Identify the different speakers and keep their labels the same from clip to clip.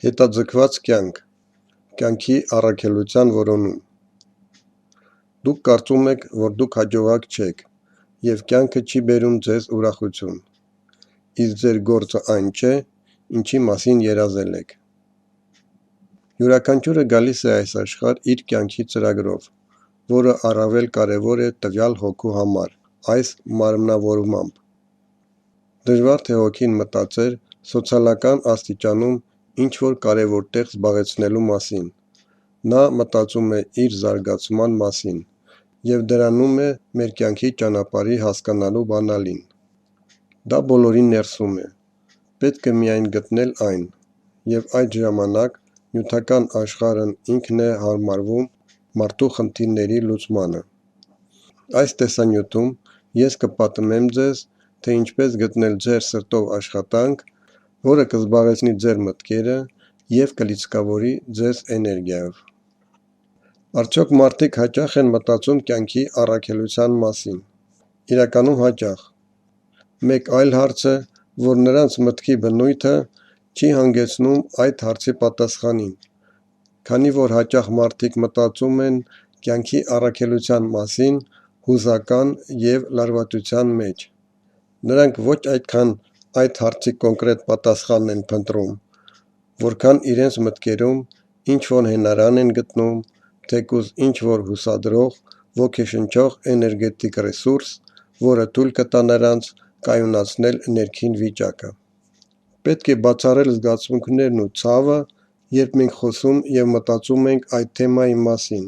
Speaker 1: Հետաձգված կյանք, կյանքի առաքելության որոնում։ Դուք կարծում եք, որ դուք հաջողակ չեք, և կյանքը չի բերում ձեզ ուրախություն, իսկ ձեր գործը այն չէ, ինչի մասին երազել եք։ Յուրաքանչյուրը գալիս է այս աշխարհ իր կյանքի ծրագրով, որը առավել կարևոր է տվյալ հոգու համար, այս մարմնավորմամբ։ Դժվար թե հոգին մտածեր սոցիալական աստիճանում ինչ-որ կարևոր տեղ զբաղեցնելու մասին։ Նա մտածում է իր զարգացման մասին, և դրանում է մեր կյանքի ճանապարհի հասկանալու բանալին։ Դա բոլորի ներսում է, պետք է միայն գտնել այն, և այդ ժամանակ նյութական աշխարհն ինքն է հարմարվում մարդու խնդիրների լուծմանը։ Այս տեսանյութում ես կպատմեմ ձեզ, թե ինչպես գտնել ձեր սրտով աշխատանք, որը կզբաղեցնի ձեր մտքերը և կլիցքավորի ձեզ էներգիայով։ Արդյոք մարդիկ հաճախ են մտածում կյանքի առաքելության մասին։ Իրականում հաճախ։ Մեկ այլ հարց է, որ նրանց մտքի բնույթը չի հանգեցնում այդ հարցի պատասխանին, քանի որ հաճախ մարդիկ մտածում են կյանքի առաքելության մասին հուզական և լարվածության մեջ։ Նրանք ոչ այդքան այդ հարցի կոնկրետ պատասխանն են փնտրում, որքան իրենց մտքերում ինչ-որ հենարան են գտնում, թեկուզ ինչ-որ հուսադրող, ոգեշնչող էներգետիկ ռեսուրս, որը թույլ կտա նրանց կայունացնել ներքին վիճակը։ Պետք է բացառել զգացմունքներն ու ցավը, երբ մենք խոսում և մտածում ենք այդ թեմայի մասին։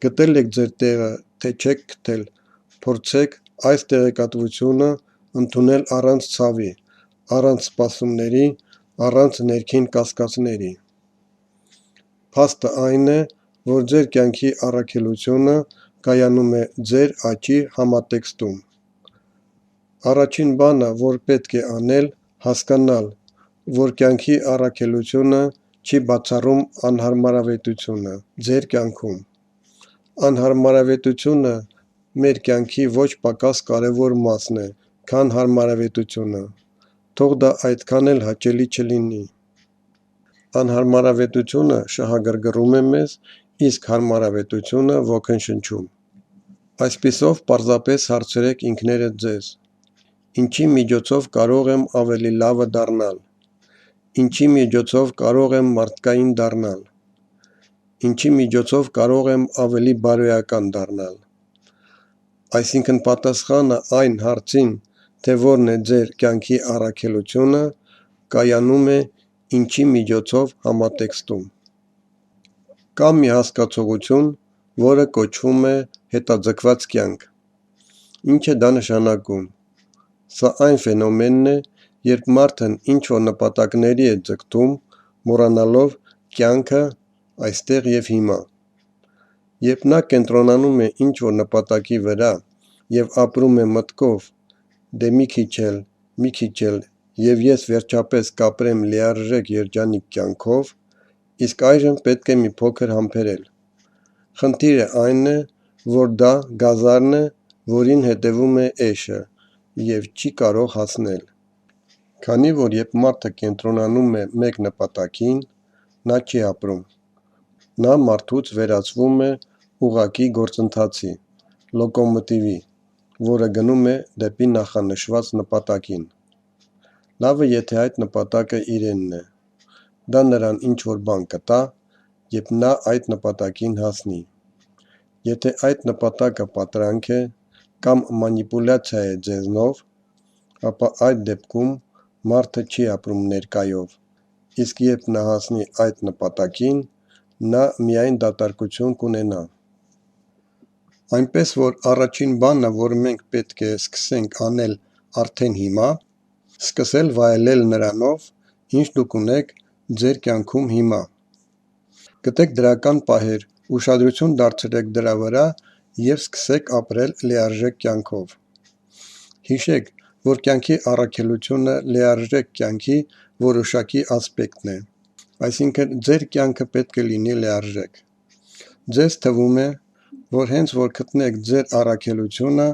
Speaker 1: Գտել եք ձեր տեղը, թե չեք գտել, փորձեք այս տեղեկատվությունը ընդունել առանց ցավի, առանց սպասումների, առանց ներքին կասկածների։ Փաստը այն է, որ ձեր կյանքի առաքելությունը կայանում է ձեր աճի համատեքստում։ Առաջին բանը, որ պետք է անել, հասկանալ, որ կյանքի առաքելությունը չի բացառում անհարմարավետությունը ձեր կյանքում։ Անհարմարավետությունը մեր կյանքի ոչ պակաս կարևոր մասն է, քան հարմարավետությունը, թող դա այդքան էլ հաճելի չլինի։ Անհարմարավետությունը շահագրգռում է մեզ, իսկ հարմարավետությունը ոգեշնչում։ Այսպիսով պարզապես հարցրեք ինքներդ ձեզ. ինչի միջոցով կարող եմ ավելի լավը դառնալ, ինչի միջոցով կարող եմ մարդկային դառնալ, ինչի միջոցով կարող եմ ավելի բարոյական դառնալ։ Այսինքն պատասխանը այն հարցին, թե որն է ձեր կյանքի առաքելությունը, կայանում է ինչի միջոցով համատեքստում։ Կա մի հասկացողություն, որը կոչվում է հետաձգված կյանք։ Ինչ է դա նշանակում։ Սա այն ֆենոմենն է, երբ մարդն ինչ-որ նպատակների է ձգտում, մոռանալով կյանքը այստեղ և հիմա։ Երբ նա կենտրոնանում է ինչ-որ նպատակի վրա և ապրում է մտքով. «Դե մի քիչ էլ, և ես վերջապես կապրեմ լիարժեք երջանիկ կյանքով», իսկ այժմ պետք է մի փոքր համբերել։ Խնդիրը այն է, որ դա գազանն է, որին հետևում է էշը, և չի կարող հասնել։ Քանի որ երբ մարդը կենտրոնանում է մեկ նպատակին, նա չի ապրում։ Նա մարդուց վերածվում է ուղղակի գործընթացի, լոկոմոտիվի, որը գնում է դեպի նախանշված նպատակին։ Լավը, եթե այդ նպատակը իրենն է։ Դա նրան ինչ-որ բան կտա, երբ նա այդ նպատակին հասնի։ Եթե այդ նպատակը պատրանք է կամ մանիպուլյացիա է ձեզնով, ապա այդ դեպքում մարդը չի ապրում ներկայով, իսկ երբ նա հասնի այդ նպատակին, նա միայն դատարկություն կունենա։ Այնպես որ առաջին բանը, որ մենք պետք է սկսենք անել արդեն հիմա, սկսել վայելել նրանով, ինչ դուք ունեք ձեր կյանքում հիմա։ Գտեք դրական պահեր, ուշադրություն դարձրեք դրա վրա և սկսեք ապրել լիարժեք կյանքով։ Հիշեք, որ կյանքի առաքելությունը լիարժեք կյանքի որոշակի ասպեկտն է, այսինքն ձեր կյանքը պետք է լինի լիարժեք։ Ձեզ թվում է, որ հենց որ գտնեք ձեր առաքելությունը,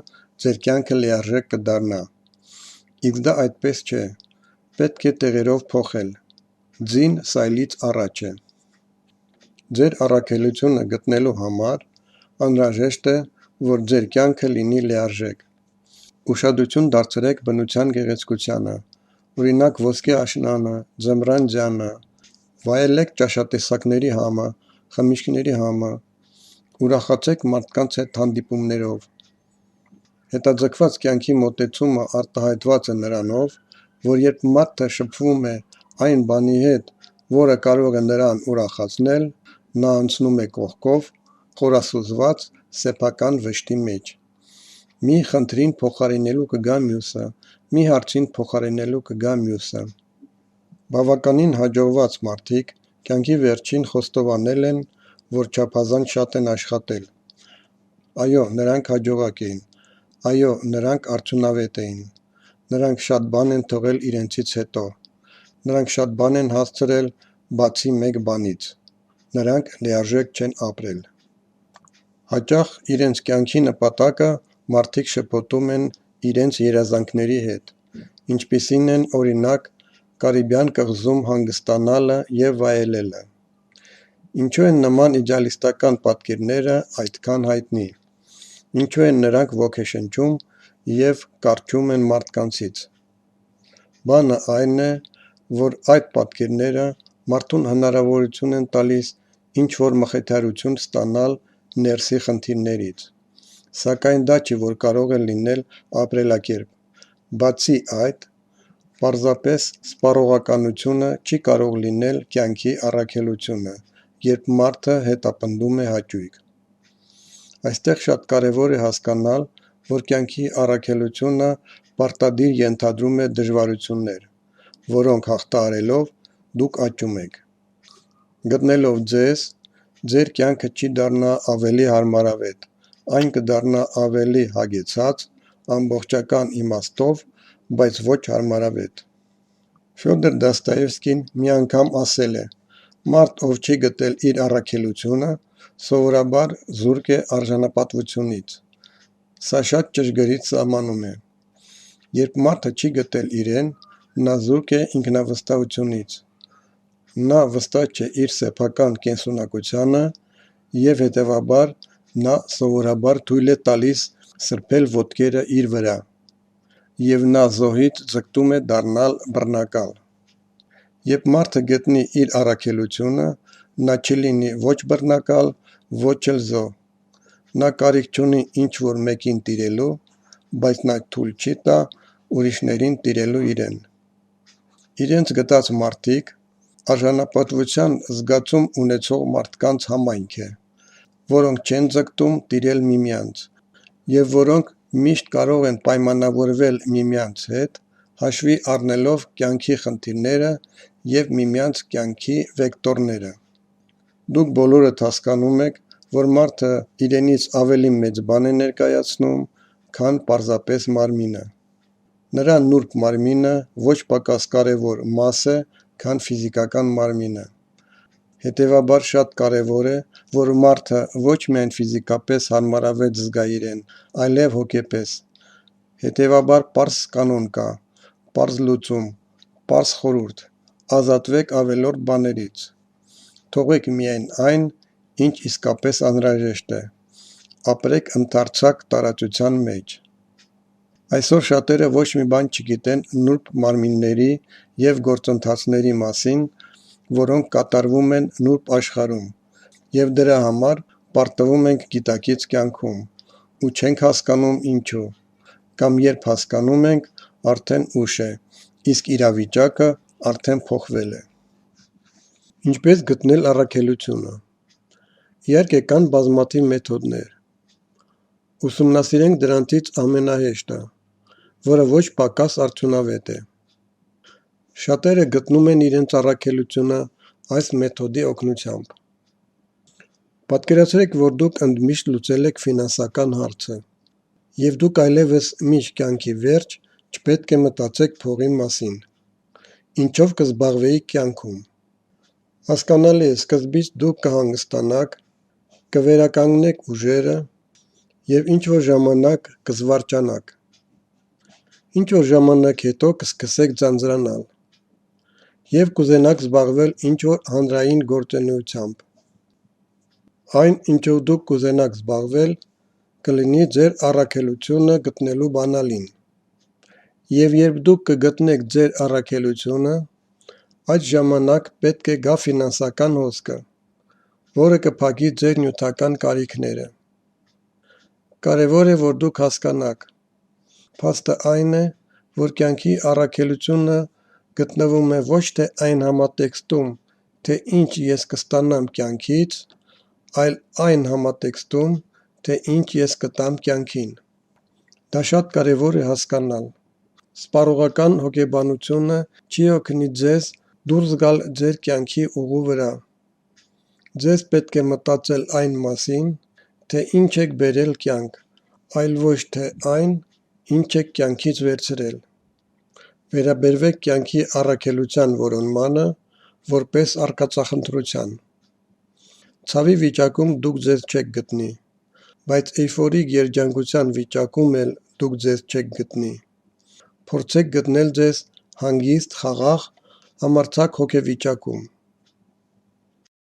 Speaker 1: ձեր կյանքը լիարժեք կդառնա։ Իսկ դա այդպես չէ, պետք է տեղերով փոխել։ Ձին սայլից առաջ է։ Ձեր առաքելությունը գտնելու համար անհրաժեշտ է, որ ձեր կյանքը լինի լիարժեք։ Ուշադրություն դարձրեք բնության գեղեցկությանը, օրինակ ոսկե աշնանը, ձմռան ձյանը, վայելեք ճաշատեսակների համը, խմիչքների համը, ուրախացեք մարդկանց հետ հանդիպումներով։ Հետաձգված կյանքի մոտեցումը արտահայտված է նրանով, որ երբ մարդը շփվում է այն բանի հետ, որը կարող է նրան ուրախացնել, նա անցնում է կողքով, խորասուզված սեփական վշտի մեջ։ Մի խնդրին փոխարինելու կգա մյուսը, մի հարցին փոխարինելու կգա մյուսը։ Բավականին հաջողված մարդիկ կյանքի վերջին խոստովանել են, որ չափազանց շատ են աշխատել։ Այո, նրանք հաջողակ էին։ Այո, նրանք արդյունավետ էին։ Նրանք շատ բան են թողել իրենցից հետո։ Նրանք շատ բան են հասցրել բացի մեկ բանից։ Նրանք լիարժեք չեն ապրել։ Հաճախ իրենց կյանքի նպատակը մարդիկ շփոթում են իրենց երազանքների հետ, ինչպիսին են օրինակ Կարիբյան կղզում հանգստանալը և վայելելը։ Ինչու են նման իդեալիստական պատկերները այդքան հայտնի։ Ինչու են նրանք ոգեշնչում և կառչում են մարդկանցից։ Բանը այն է, որ այդ պատկերները մարդուն հնարավորություն են տալիս ինչ-որ մխիթարություն ստանալ ներսի խնդիրներից։ Սակայն դա չի, որ կարող է լինել ապրելակերպ։ Բացի այդ, պարզապես սպառողականությունը չի կարող լինել կյանքի առաքելությունը, երբ մարդը հետապնդում է հաճույք։ Այստեղ շատ կարևոր է հասկանալ, որ կյանքի առաքելությունը պարտադիր ենթադրում է դժվարություններ, որոնք հաղթահարելով դուք աճում եք։ Գտնելով ձեզ, ձեր կյանքը չի դառնա ավելի հարմարավետ, այն կդառնա ավելի հագեցած, ամբողջական իմաստով, բայց ոչ հարմարավետ։ Ֆյոդոր Դոստոևսկին մի անգամ ասել է. «Մարդ, ով չի գտել իր առաքելությունը, սովորաբար զուրկ է արժանապատվությունից»։ Սա շատ ճշգրիտ սահմանում է։ Երբ մարդը չի գտել իրեն, նա զուրկ է ինքնավստահությունից։ Նա վստահ չէ իր սեփական կենսունակությանը և հետևաբար նա սովորաբար թույլ է տալիս սրբել ոտքերը իր վրա, և նա զոհից ձգտում է դառնալ բռնակալ։ Երբ մարդը գտնի իր առաքելությունը, նա չի լինի ոչ բռնակալ, ոչ էլ զոհ։ Նա կարիք չունի ինչ-որ մեկին տիրելու, բայց նա թույլ չի տա ուրիշներին տիրելու իրեն։ Իրենց գտած մարդիկ արժանապատվության զգացում ունեցող մարդկանց համայնք է, որոնք չեն ձգտում տիրել միմյանց, և որոնք միշտ կարող են պայմանավորվել միմյանց հետ, հաշվի առնելով կյանքի խնդիրները և միմյանց կյանքի վեկտորները։ Դուք բոլորդ հասկանում եք, որ մարդը իրենից ավելի մեծ բան է ներկայացնում, քան պարզապես մարմինը։ Նրա նուրբ մարմինը ոչ պակաս կարևոր մաս է, քան ֆիզիկական մարմինը։ Հետևաբար շատ կարևոր է, որ մարդը ոչ միայն ֆիզիկապես հարմարավետ զգա իրեն, այլև հոգեպես։ Հետևաբար պարզ կանոն կա, պարզ լուծում, պարզ խորհուրդ. ազատվեք ավելորդ բաներից։ Թողեք միայն այն, ինչ իսկապես անհրաժեշտ է։ Ապրեք ընդարձակ տարածության մեջ։ Այսօր շատերը ոչ մի բան չգիտեն նուրբ մարմինների և գործընթացների մասին, որոնք կատարվում են նուրբ աշխարհում, և դրա համար պարտվում ենք գիտակից կյանքում, ու չենք հասկանում ինչու, կամ երբ հասկանում ենք, արդեն ուշ է, իսկ իրավիճակը արդեն փոխվել է։ Ինչպես գտնել առաքելությունը։ Իհարկե կան բազմաթիվ մեթոդներ։ Ուսումնասիրենք դրանցից ամենահեշտը, որը ոչ պակաս արդյունավետ է։ Շատերը գտնում են իրենց առաքելությունը այս մեթոդի օգնությամբ։ Պատկերացրեք, որ դուք ընդմիշտ լուծել եք ֆինանսական հարցը, և դուք այլևս մինչ կյանքի վերջ չպետք է մտածեք փողի մասին։ Ինչով կզբաղվեիք կյանքում։ Հասկանալի է, սկզբից դուք կհանգստանաք, կվերականգնեք ուժերը և ինչ-որ ժամանակ կզվարճանաք։ Ինչ-որ ժամանակ հետո կսկսեք ձանձրանալ։ և կուզենաք զբաղվել ինչ-որ հանրային գործունեությամբ։ Այն, ինչով դուք կուզենաք զբաղվել, կլինի ձեր առաքելությունը գտնելու բանալին։ Եվ երբ դուք կգտնեք ձեր առաքելությունը, այդ ժամանակ պետք է գա ֆինանսական հոսքը, որը կփակի ձեր նյութական կարիքները։ Կարևոր է, որ դուք հասկանաք, փաստը այն է, որ կյանքի առաքելությունը գտնվում է ոչ թե այն համատեքստում, թե ինչ ես կստանամ կյանքից, այլ այն համատեքստում, թե ինչ ես կտամ կյանքին։ Դա շատ կարևոր է հասկանալ։ Սպառողական հոգեբանությունը չի օգնի ձեզ դուրս գալ ձեր կյանքի ուղու վրա։ Ձեզ պետք է մտածել այն մասին, թե ինչ եք բերել կյանք, այլ ոչ թե այն, ինչ եք կյանքից վերցրել։ Վերաբերվեք կյանքի առաքելության որոնմանը, որպես արկածախնդրության։ Ցավի վիճակում դուք ձեզ չեք գտնի, բայց էյֆորիկ երջանկության վիճակում էլ դուք ձեզ չեք գտնի։ Փորձեք գտնել ձեզ հանգիստ, խաղաղ, համարձակ հոգեվիճակում։